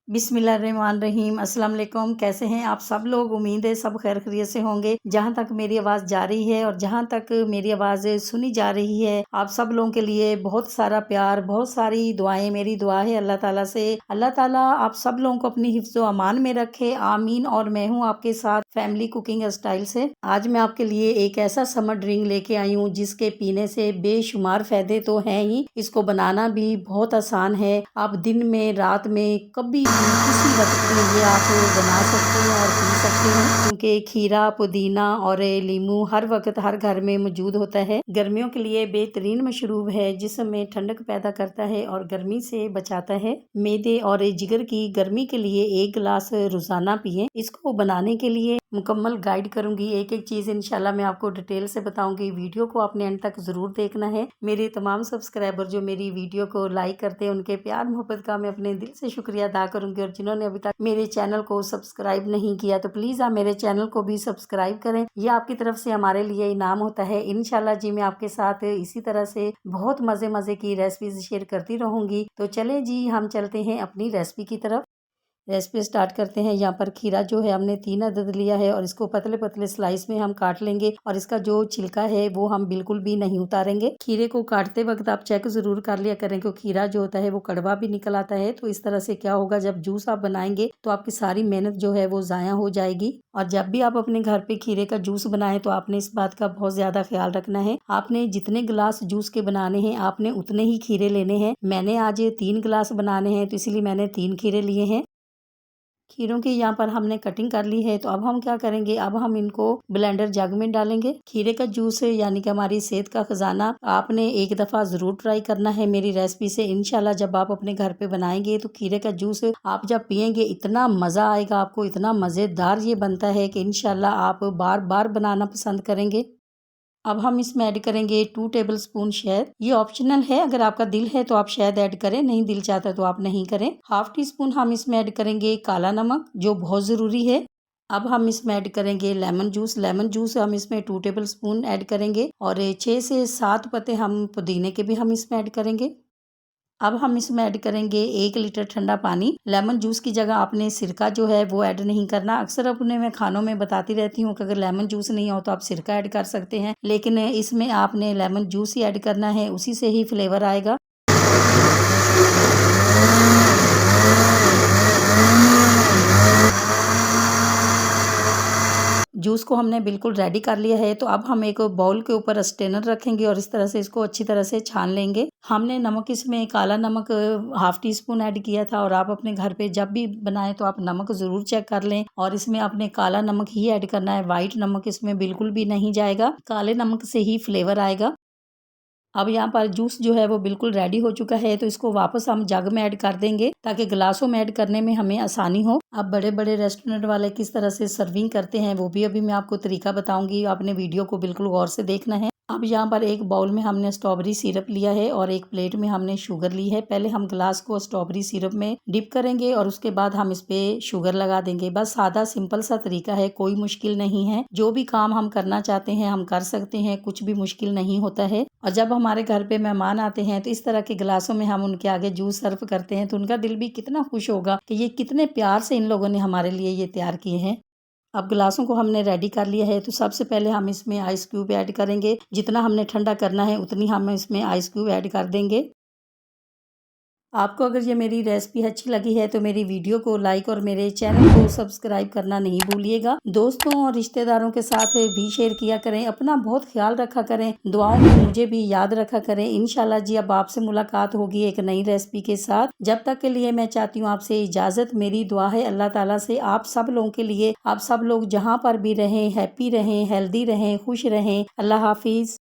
बिस्मिल्लाहिर्रहमानिर्रहीम। अस्सलाम वालेकुम। कैसे हैं आप सब लोग? उम्मीद है सब खैर खैरियत से होंगे। जहाँ तक मेरी आवाज़ जा रही है और जहाँ तक मेरी आवाज़ सुनी जा रही है, आप सब लोगों के लिए बहुत सारा प्यार, बहुत सारी दुआएं। मेरी दुआ है अल्लाह ताला से, अल्लाह ताला आप सब लोगों को अपनी हिफ्ज़ व अमान में रखे, आमीन। और मैं हूँ आपके साथ फैमिली कुकिंग स्टाइल से। आज मैं आपके लिए एक ऐसा समर ड्रिंक लेके आई हूँ जिसके पीने से बेशुमार फ़ायदे तो हैं ही, इसको बनाना भी बहुत आसान है। आप दिन में, रात में, कभी भी किसी वक्त के लिए आप बना सकते हैं और पी सकते हैं, क्योंकि खीरा, पुदीना और नींबू हर वक्त हर घर में मौजूद होता है। गर्मियों के लिए बेहतरीन मशरूब है जिसमें ठंडक पैदा करता है और गर्मी से बचाता है। मैदे और जिगर की गर्मी के लिए 1 गिलास रोजाना पिएं। इसको बनाने के लिए मुकम्मल गाइड करूंगी, एक एक चीज़ इंशाल्लाह मैं आपको डिटेल से बताऊंगी। वीडियो को आपने एंड तक ज़रूर देखना है। मेरे तमाम सब्सक्राइबर जो मेरी वीडियो को लाइक करते हैं, उनके प्यार मोहब्बत का मैं अपने दिल से शुक्रिया अदा करूंगी। और जिन्होंने अभी तक मेरे चैनल को सब्सक्राइब नहीं किया तो प्लीज़ आप मेरे चैनल को भी सब्सक्राइब करें। ये आपकी तरफ से हमारे लिए इनाम होता है। इंशाल्लाह जी मैं आपके साथ इसी तरह से बहुत मज़े मज़े की रेसिपीज शेयर करती रहूंगी। तो चले जी, हम चलते हैं अपनी रेसिपी की तरफ। रेसिपी स्टार्ट करते हैं। यहाँ पर खीरा जो है हमने 3 अदद लिया है और इसको पतले पतले स्लाइस में हम काट लेंगे और इसका जो छिलका है वो हम बिल्कुल भी नहीं उतारेंगे। खीरे को काटते वक्त आप चेक जरूर कर लिया करें, क्योंकि खीरा जो होता है वो कड़वा भी निकल आता है। तो इस तरह से क्या होगा, जब जूस आप बनाएंगे तो आपकी सारी मेहनत जो है वो ज़ाया हो जाएगी। और जब भी आप अपने घर पे खीरे का जूस बनाएं तो आपने इस बात का बहुत ज्यादा ख्याल रखना है। आपने जितने गिलास जूस के बनाने हैं आपने उतने ही खीरे लेने हैं। मैंने आज 3 गिलास बनाने हैं तो इसीलिए मैंने 3 खीरे लिए हैं। खीरों की यहाँ पर हमने कटिंग कर ली है। तो अब हम क्या करेंगे, अब हम इनको ब्लेंडर जग में डालेंगे। खीरे का जूस है यानी कि हमारी सेहत का खजाना, आपने एक दफ़ा ज़रूर ट्राई करना है मेरी रेसिपी से। इंशाल्लाह जब आप अपने घर पे बनाएंगे तो खीरे का जूस आप जब पियेंगे इतना मज़ा आएगा आपको, इतना मज़ेदार ये बनता है कि इंशाल्लाह आप बार बार बनाना पसंद करेंगे। अब हम इसमें ऐड करेंगे 2 टेबलस्पून शहद। ये ऑप्शनल है, अगर आपका दिल है तो आप शहद ऐड करें, नहीं दिल चाहता तो आप नहीं करें। हाफ टी स्पून हम इसमें ऐड करेंगे काला नमक, जो बहुत ज़रूरी है। अब हम इसमें ऐड करेंगे लेमन जूस। लेमन जूस हम इसमें 2 टेबलस्पून ऐड करेंगे और 6 से 7 पत्ते हम पुदीने के भी हम इसमें ऐड करेंगे। अब हम इसमें ऐड करेंगे 1 लीटर ठंडा पानी। लेमन जूस की जगह आपने सिरका जो है वो ऐड नहीं करना। अक्सर अपने मैं खानों में बताती रहती हूँ कि अगर लेमन जूस नहीं हो तो आप सिरका ऐड कर सकते हैं, लेकिन इसमें आपने लेमन जूस ही ऐड करना है, उसी से ही फ्लेवर आएगा। जूस को हमने बिल्कुल रेडी कर लिया है। तो अब हम एक बाउल के ऊपर स्ट्रेनर रखेंगे और इस तरह से इसको अच्छी तरह से छान लेंगे। हमने नमक इसमें काला नमक हाफ टी स्पून ऐड किया था और आप अपने घर पे जब भी बनाएं तो आप नमक ज़रूर चेक कर लें और इसमें आपने काला नमक ही ऐड करना है, वाइट नमक इसमें बिल्कुल भी नहीं जाएगा। काले नमक से ही फ्लेवर आएगा। अब यहाँ पर जूस जो है वो बिल्कुल रेडी हो चुका है। तो इसको वापस हम जग में ऐड कर देंगे ताकि गिलासों में ऐड करने में हमें आसानी हो। अब बड़े बड़े रेस्टोरेंट वाले किस तरह से सर्विंग करते हैं वो भी अभी मैं आपको तरीका बताऊंगी, आपने वीडियो को बिल्कुल गौर से देखना है। अब यहाँ पर एक बाउल में हमने स्ट्रॉबेरी सिरप लिया है और एक प्लेट में हमने शुगर ली है। पहले हम गिलास को स्ट्रॉबेरी सिरप में डिप करेंगे और उसके बाद हम इस पे शुगर लगा देंगे। बस सादा सिंपल सा तरीका है, कोई मुश्किल नहीं है। जो भी काम हम करना चाहते हैं हम कर सकते हैं, कुछ भी मुश्किल नहीं होता है। और जब हमारे घर पे मेहमान आते हैं तो इस तरह के गिलासों में हम उनके आगे जूस सर्व करते हैं तो उनका दिल भी कितना खुश होगा कि ये कितने प्यार से इन लोगों ने हमारे लिए ये तैयार किए हैं। अब गिलासों को हमने रेडी कर लिया है। तो सबसे पहले हम इसमें आइस क्यूब ऐड करेंगे। जितना हमने ठंडा करना है उतनी हम इसमें आइस क्यूब ऐड कर देंगे। आपको अगर ये मेरी रेसिपी अच्छी लगी है तो मेरी वीडियो को लाइक और मेरे चैनल को सब्सक्राइब करना नहीं भूलिएगा। दोस्तों और रिश्तेदारों के साथ भी शेयर किया करें। अपना बहुत ख्याल रखा करें, दुआओं में मुझे भी याद रखा करें। इंशाल्लाह जी अब आपसे मुलाकात होगी एक नई रेसिपी के साथ। जब तक के लिए मैं चाहती हूँ आपसे इजाज़त। मेरी दुआ है अल्लाह ताला से आप सब लोगों के लिए, आप सब लोग जहाँ पर भी रहें हैप्पी रहें, हेल्दी रहें, खुश रहें। अल्लाह हाफिज़।